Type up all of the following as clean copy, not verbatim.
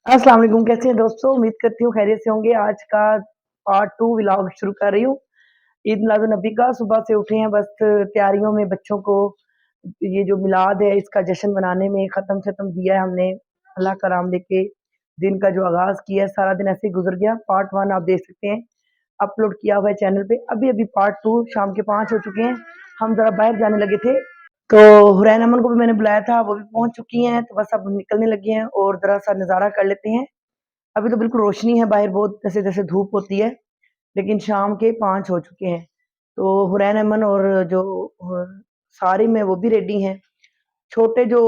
अस्सलाम वालेकुम, कैसे हैं दोस्तों? उम्मीद करती हूँ खैरियत से होंगे। आज का पार्ट 2 व्लॉग शुरू कर रही हूँ। ईद मिलादुन्नबी का सुबह से उठे हैं, बस तैयारियों में बच्चों को ये जो मिलाद है इसका जश्न मनाने में ख़त्म दिया है हमने। अल्लाह का नाम लेके दिन का जो आगाज़ किया है, सारा दिन ऐसे ही गुज़र गया। पार्ट 1 आप देख सकते हैं, अपलोड किया हुआ है चैनल पे। अभी-अभी पार्ट 2 शाम के 5 हो चुके हैं। हम ज़रा बाहर जाने लगे थे, तो हुरैन अमन को भी मैंने बुलाया था, वो भी पहुँच चुकी हैं, तो बस अब हम निकलने लगे हैं और ज़रा-सा नज़ारा कर लेते हैं। अभी तो बिल्कुल रोशनी है बाहर, बहुत जैसे-जैसे धूप होती है, लेकिन शाम के 5 हो चुके हैं। तो हुरैन अमन और जो सारिम है वो भी रेडी हैं। छोटे जो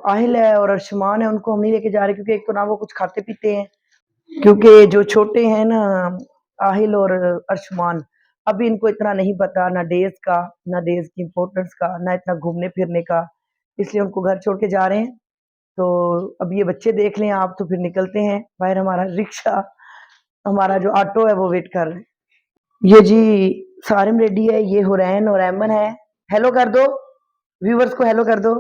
आहिल है और अर्शमान है उनको हम नहीं लेके जा रहे, क्योंकि एक तो ना वो कुछ खाते-पीते हैं, क्योंकि जो छोटे हैं ना आहिल और अर्शमान, अभी इनको इतना नहीं पता ना डेज़ का, ना डेज़ की इम्पोर्टेंस का, ना इतना घूमने-फिरने का, इसलिए उनको घर छोड़ के जा रहे हैं। तो अब ये बच्चे देख लें आप तो फिर निकलते हैं। बाहर हमारा रिक्शा, हमारा जो ऑटो है वो वेट कर रहे हैं। ये जी सारिम रेडी है, ये हुरैन और ऐमन है। हेलो कर दो, व्यूवर्स को हेलो कर दो।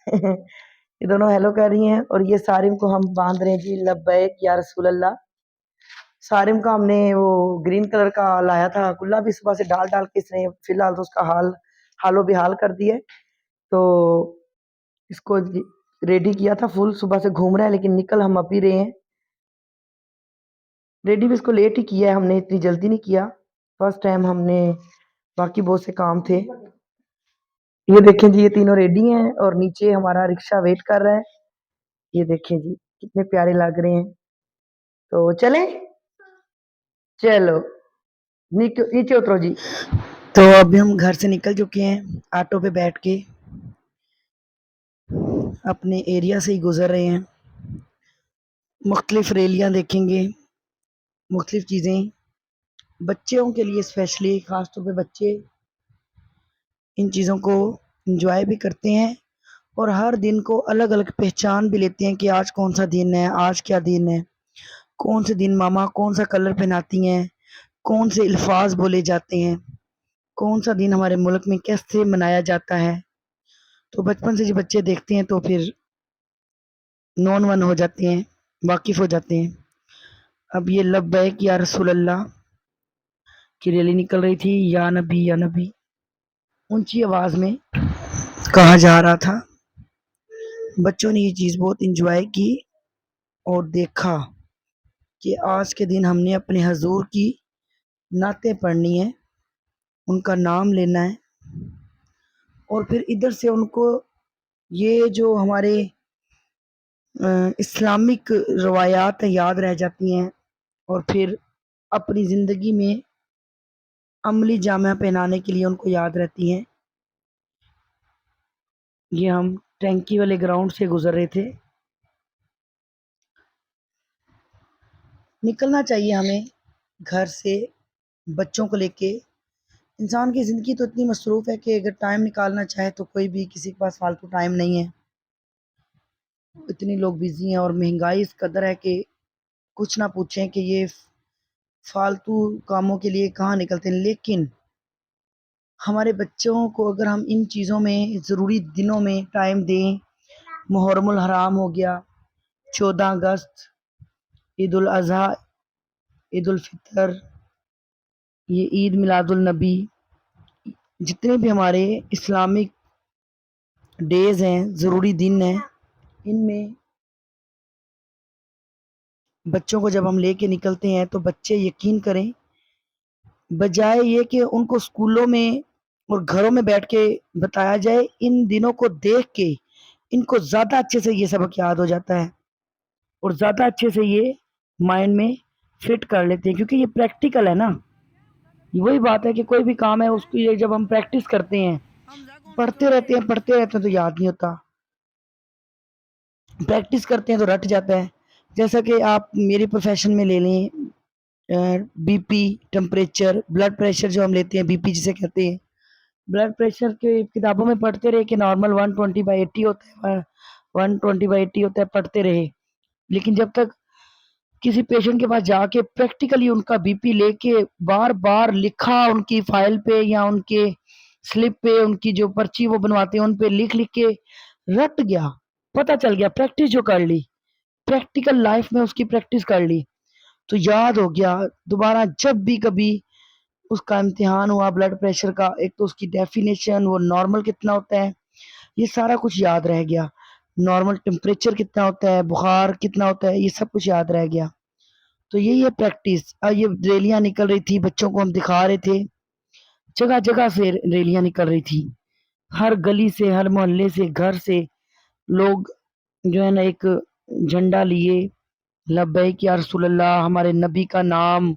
ये दोनों हेलो कर रही हैं और ये सारिम को हम बांध रहे हैं जी लब्बैक या रसूल अल्लाह। सारिम का हमने वो ग्रीन कलर का लाया था कुल्ला, भी सुबह से डाल के इसने फिलहाल तो उसका हालो बेहाल कर दिया है। तो इसको रेडी किया था, फुल सुबह से घूम रहा है, लेकिन निकल हम अभी रहे हैं। रेडी भी इसको लेट ही किया है हमने, इतनी जल्दी नहीं किया। फर्स्ट टाइम हमने, बाकी बहुत से काम थे। ये देखें जी, ये तीनों रेडी हैं और नीचे हमारा रिक्शा वेट कर रहा है। ये देखें जी कितने प्यारे लग रहे हैं। तो चलें? चलो नीचे उतरो जी। तो अभी हम घर से निकल चुके हैं, ऑटो पे बैठ के अपने एरिया से ही गुजर रहे हैं। मुख्तलिफ रैलियाँ देखेंगे, मुख्तलिफ चीज़ें बच्चों के लिए स्पेशली, ख़ास तौर पे बच्चे इन चीज़ों को एंजॉय भी करते हैं और हर दिन को अलग-अलग पहचान भी लेते हैं कि आज कौन-सा दिन है, आज क्या दिन है, कौन से दिन मामा कौन-सा कलर पहनाती हैं, कौन से अल्फाज बोले जाते हैं, कौन-सा दिन हमारे मुल्क में कैसे मनाया जाता है। तो बचपन से जो बच्चे देखते हैं तो फिर नॉन वन हो जाते हैं, वाकिफ़ हो जाते हैं। अब ये लब्बैक या रसूल अल्लाह की रैली निकल रही थी, या नबी ऊंची आवाज़ में कहा जा रहा था। बच्चों ने ये चीज़ बहुत इंजॉय की और देखा कि आज के दिन हमने अपने हजूर की नातें पढ़नी है, उनका नाम लेना है और फिर इधर से उनको ये जो हमारे इस्लामिक रवायात याद रह जाती हैं और फिर अपनी ज़िंदगी में अमली जामा पहनाने के लिए उनको याद रहती हैं। ये हम टैंकी वाले ग्राउंड से गुजर रहे थे। निकलना चाहिए हमें घर से बच्चों को लेके। इंसान की ज़िंदगी तो इतनी मसरूफ़ है कि अगर टाइम निकालना चाहे तो कोई भी किसी के पास फालतू टाइम नहीं है। इतने लोग बिज़ी हैं और महंगाई इस कदर है कि कुछ ना पूछें कि ये फालतू कामों के लिए कहाँ निकलते हैं। लेकिन हमारे बच्चों को अगर हम इन चीज़ों में ज़रूरी दिनों में टाइम दें, मुहर्रमुल हराम हो गया, 14 अगस्त, ईद उल अज़हा, ईद उल फ़ितर, ये ईद मिलादुल नबी, जितने भी हमारे इस्लामिक डेज़ हैं, ज़रूरी दिन हैं, इनमें बच्चों को जब हम लेके निकलते हैं तो बच्चे यकीन करें, बजाय ये कि उनको स्कूलों में और घरों में बैठ के बताया जाए, इन दिनों को देख के इनको ज़्यादा अच्छे से ये सबक याद हो जाता है और ज़्यादा अच्छे से ये माइंड में फिट कर लेते हैं, क्योंकि ये प्रैक्टिकल है ना। वही बात है कि कोई भी काम है उसकी ये जब हम प्रैक्टिस करते हैं, पढ़ते रहते हैं तो याद नहीं होता, प्रैक्टिस करते हैं तो रट जाता है। जैसा कि आप मेरे प्रोफेशन में ले लें, बीपी, टेम्परेचर, ब्लड प्रेशर जो हम लेते हैं, बीपी जिसे कहते हैं, ब्लड प्रेशर के किताबों में पढ़ते रहे कि नॉर्मल 120/80 होता है, 120/80 होता है, पढ़ते रहे। लेकिन जब तक किसी पेशेंट के पास जाके प्रैक्टिकली उनका बीपी लेके बार-बार लिखा उनकी फाइल पे या उनके स्लिप पे, उनकी जो पर्ची वो बनवाते हैं उन पे लिख-लिख के रट गया, पता चल गया, प्रैक्टिस जो कर ली, प्रैक्टिकल लाइफ में उसकी प्रैक्टिस कर ली, तो याद हो गया। दोबारा जब भी कभी उसका इम्तिहान हुआ ब्लड प्रेशर का, एक तो उसकी डेफिनेशन, वो नॉर्मल कितना होता है, ये सारा कुछ याद रह गया। नॉर्मल टेम्परेचर कितना होता है, बुखार कितना होता है, ये सब कुछ याद रह गया। तो यही है प्रैक्टिस। ये रैलियां निकल रही थी, बच्चों को हम दिखा रहे थे, जगह जगह से रैलियां निकल रही थी, हर गली से, हर मोहल्ले से, घर से लोग जो है ना एक झंडा लिए, लब्बैक या रसूल अल्लाह, हमारे नबी का नाम,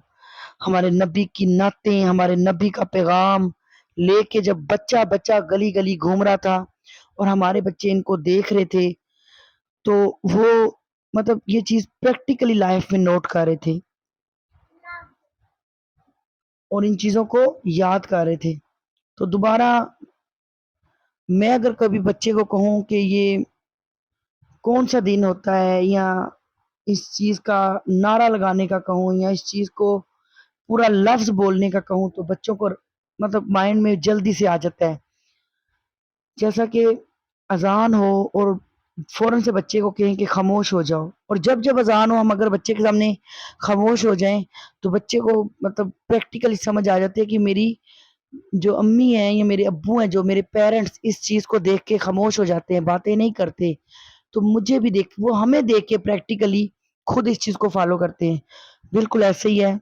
हमारे नबी की नातें, हमारे नबी का पैगाम लेके जब बच्चा बच्चा गली गली घूम रहा था और हमारे बच्चे इनको देख रहे थे, तो वो मतलब ये चीज प्रैक्टिकली लाइफ में नोट कर रहे थे और इन चीजों को याद कर रहे थे। तो दोबारा मैं अगर कभी बच्चे को कहूँ कि ये कौन सा दिन होता है, या इस चीज का नारा लगाने का कहूँ, या इस चीज को पूरा लफ्ज बोलने का कहूँ, तो बच्चों को मतलब माइंड में जल्दी से आ जाता है। जैसा कि अजान हो और फौरन से बच्चे को कहें कि खामोश हो जाओ, और जब जब अजान हो हम अगर बच्चे के सामने खामोश हो जाएं, तो बच्चे को मतलब प्रैक्टिकली समझ आ जाती है कि मेरी जो अम्मी हैं या मेरे अब्बू हैं, जो मेरे पेरेंट्स इस चीज को देख के खामोश हो जाते हैं, बातें नहीं करते, तो मुझे भी देख, वो हमें देख के प्रैक्टिकली खुद इस चीज को फॉलो करते हैं। बिल्कुल ऐसे ही है।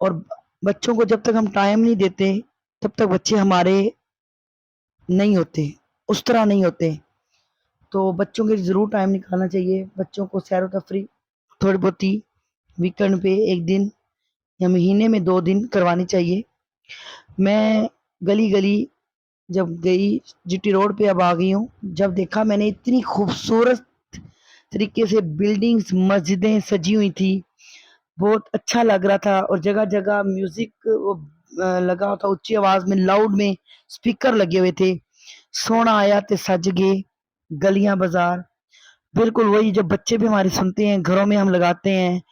और बच्चों को जब तक हम टाइम नहीं देते, तब तक बच्चे हमारे नहीं होते, उस तरह नहीं होते। तो बच्चों के लिए ज़रूर टाइम निकालना चाहिए। बच्चों को सैर व तफरी थोड़ी बहुत ही वीकेंड पे 1 दिन या महीने में 2 दिन करवानी चाहिए। मैं गली-गली जब गई, जीटी रोड पे अब आ गई हूँ, जब देखा मैंने इतनी खूबसूरत तरीके से बिल्डिंग्स, मस्जिदें सजी हुई थी, बहुत अच्छा लग रहा था, और जगह-जगह म्यूज़िक वो लगा हुआ था, ऊँची आवाज़ में, लाउड में स्पीकर लगे हुए थे। सोहना आया ते सज गए गलियां बाजार। बिल्कुल वही, जब बच्चे भी हमारे सुनते हैं, घरों में हम लगाते हैं,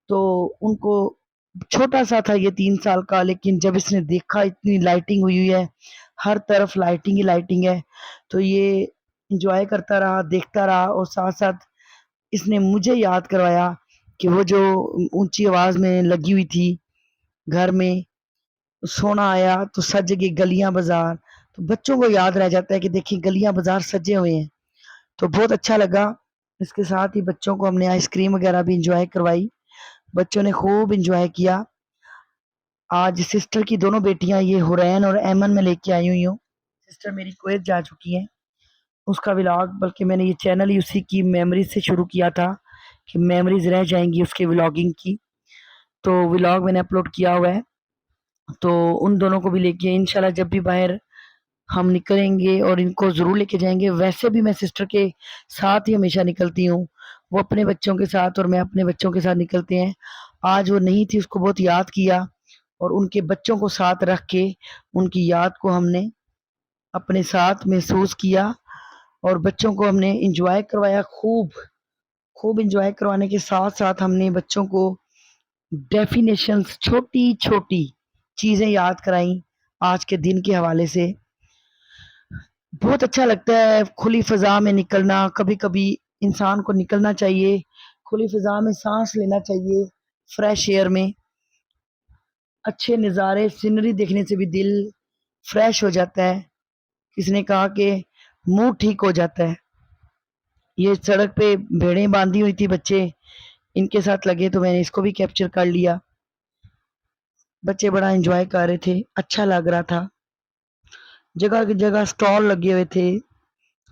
तो उनको, छोटा सा था ये 3 साल का, लेकिन जब इसने देखा इतनी लाइटिंग हुई हुई है, हर तरफ लाइटिंग ही लाइटिंग है, तो ये इंजॉय करता रहा, देखता रहा, और साथ साथ इसने मुझे याद करवाया कि वो जो ऊंची आवाज में लगी हुई थी घर में, सोना आया तो सज गई गलियां बाजार। तो बच्चों को याद रह जाता है कि देखिए गलियां बाजार सजे हुए हैं। तो बहुत अच्छा लगा। इसके साथ ही बच्चों को हमने आइसक्रीम वगैरह भी इंजॉय करवाई, बच्चों ने खूब इंजॉय किया। आज सिस्टर की दोनों बेटियां, ये हुरैन और ऐमन, में लेके आई हुई हूँ। सिस्टर मेरी कुवैत जा चुकी है, उसका व्लॉग, बल्कि मैंने ये चैनल ही उसी की मेमोरीज से शुरू किया था कि मेमोरीज रह जाएंगी उसके व्लॉगिंग की, तो व्लॉग मैंने अपलोड किया हुआ है। तो उन दोनों को भी लेके इंशाल्लाह जब भी बाहर हम निकलेंगे और इनको ज़रूर लेके जाएँगे। वैसे भी मैं सिस्टर के साथ ही हमेशा निकलती हूँ, वो अपने बच्चों के साथ और मैं अपने बच्चों के साथ निकलते हैं। आज वो नहीं थी, उसको बहुत याद किया, और उनके बच्चों को साथ रख के उनकी याद को हमने अपने साथ महसूस किया, और बच्चों को हमने एन्जॉय करवाया खूब। खूब एन्जॉय करवाने के साथ-साथ हमने बच्चों को डेफ़िनेशंस, छोटी-छोटी चीज़ें याद कराईं आज के दिन के हवाले से। बहुत अच्छा लगता है खुली फ़ज़ा में निकलना, कभी-कभी इंसान को निकलना चाहिए, खुली फ़ज़ा में साँस लेना चाहिए, फ्रेश एयर में। अच्छे नज़ारे, सीनरी देखने से भी दिल फ्रेश हो जाता है। किसी ने कहा कि मूड ठीक हो जाता है। ये सड़क पे भेड़ें बाँधी हुई थी, बच्चे इनके साथ लगे, तो मैंने इसको भी कैप्चर कर लिया। बच्चे बड़ा एन्जॉय कर रहे थे, अच्छा लग रहा था। जगह की जगह स्टॉल लगे हुए थे,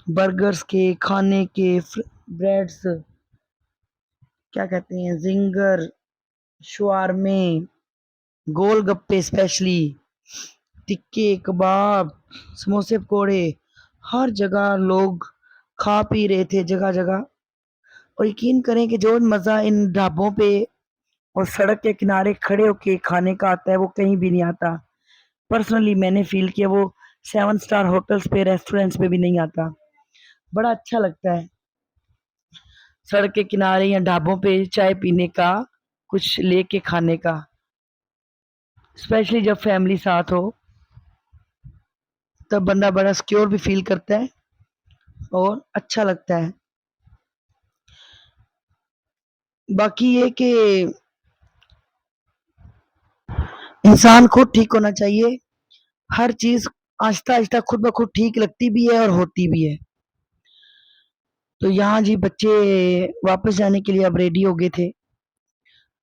बर्गर्स के, खाने के, ब्रेड्स, क्या कहते हैं, ज़िंगर, शवारमे, गोलगप्पे स्पेशली, टिक्के, कबाब, समोसे, पकौड़े, हर जगह लोग खा पी रहे थे जगह-जगह। और यकीन करें कि जो मज़ा इन ढाबों पे और सड़क के किनारे खड़े होके खाने का आता है, वो कहीं भी नहीं आता। पर्सनली मैंने फ़ील किया, वो 7 स्टार होटल्स पे, रेस्टोरेंट्स पे भी नहीं आता। बड़ा अच्छा लगता है सड़क के किनारे या ढाबों पे चाय पीने का, कुछ लेके खाने का, स्पेशली जब फैमिली साथ हो, तब बंदा बड़ा सिक्योर भी फ़ील करता है और अच्छा लगता है। बाकी ये कि इंसान खुद ठीक होना चाहिए, हर चीज आहिस्ता आहिस्ता खुद ब खुद ठीक लगती भी है और होती भी है। तो यहाँ जी बच्चे वापस जाने के लिए अब रेडी हो गए थे,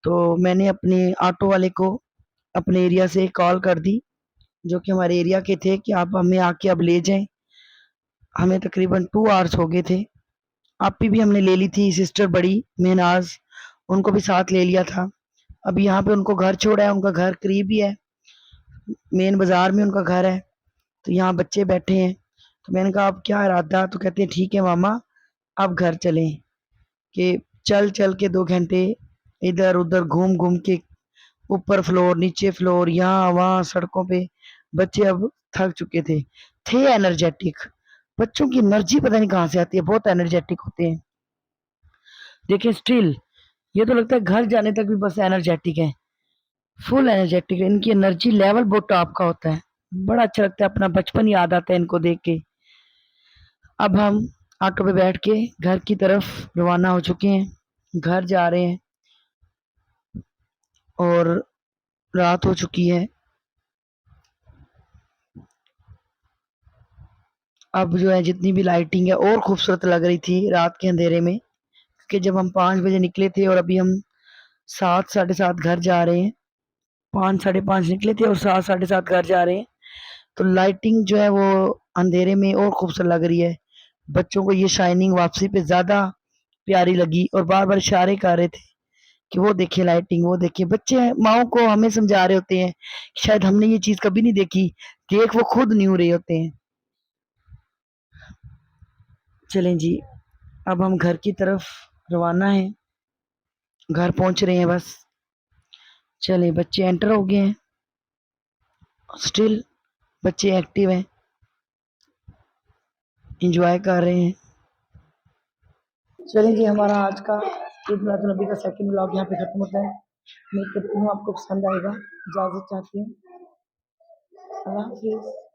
तो मैंने अपने ऑटो वाले को अपने एरिया से कॉल कर दी, जो कि हमारे एरिया के थे, कि आप हमें आके अब ले जाएं। हमें तकरीबन 2 आवर्स हो गए थे। आपी भी हमने ले ली थी, सिस्टर बड़ी मेहनाज, उनको भी साथ ले लिया था। अब यहाँ पे उनको घर छोड़ा है, उनका घर करीब ही है, मेन बाजार में उनका घर है। तो यहाँ बच्चे बैठे हैं, तो मैंने कहा अब क्या इरादा, तो कहते हैं ठीक है मामा अब घर चलें। कि चल चल के 2 घंटे इधर उधर घूम घूम के, ऊपर फ्लोर नीचे फ्लोर यहाँ वहाँ सड़कों पे, बच्चे अब थक चुके थे एनर्जेटिक। बच्चों की एनर्जी पता नहीं कहाँ से आती है, बहुत एनर्जेटिक होते हैं। देखिए स्टिल ये तो लगता है घर जाने तक भी बस एनर्जेटिक है, फुल एनर्जेटिक है, इनकी एनर्जी लेवल बहुत टॉप का होता है। बड़ा अच्छा लगता है, अपना बचपन याद आता है इनको देख के। अब हम ऑटो पे बैठ के घर की तरफ रवाना हो चुके हैं, घर जा रहे हैं और रात हो चुकी है। अब जो है जितनी भी लाइटिंग है और खूबसूरत लग रही थी रात के अंधेरे में, कि जब हम 5 बजे निकले थे और अभी हम 7 साढ़े 7 घर जा रहे हैं। 5 साढ़े 5 निकले थे और 7 साढ़े 7 घर जा रहे हैं, तो लाइटिंग जो है वो अंधेरे में और खूबसूरत लग रही है। बच्चों को ये शाइनिंग वापसी पे ज्यादा प्यारी लगी और बार बार इशारे कर रहे थे कि वो देखिए लाइटिंग, वो देखिए। बच्चे माओ को हमें समझा रहे होते हैं, शायद हमने ये चीज कभी नहीं देखी, देख वो खुद नहीं हो रहे होते हैं। चलें जी, अब हम घर की तरफ रवाना हैं, घर पहुंच रहे हैं बस। चले बच्चे एंटर हो गए हैं, स्टिल बच्चे एक्टिव हैं, इंजॉय कर रहे हैं। चलिए जी, हमारा आज का ईद मिलादुन नबी का सेकंड व्लॉग यहाँ पे खत्म होता है। उम्मीद करती हूँ आपको पसंद आएगा। इजाज़त चाहती हूँ। अल्लाह हाफिज़।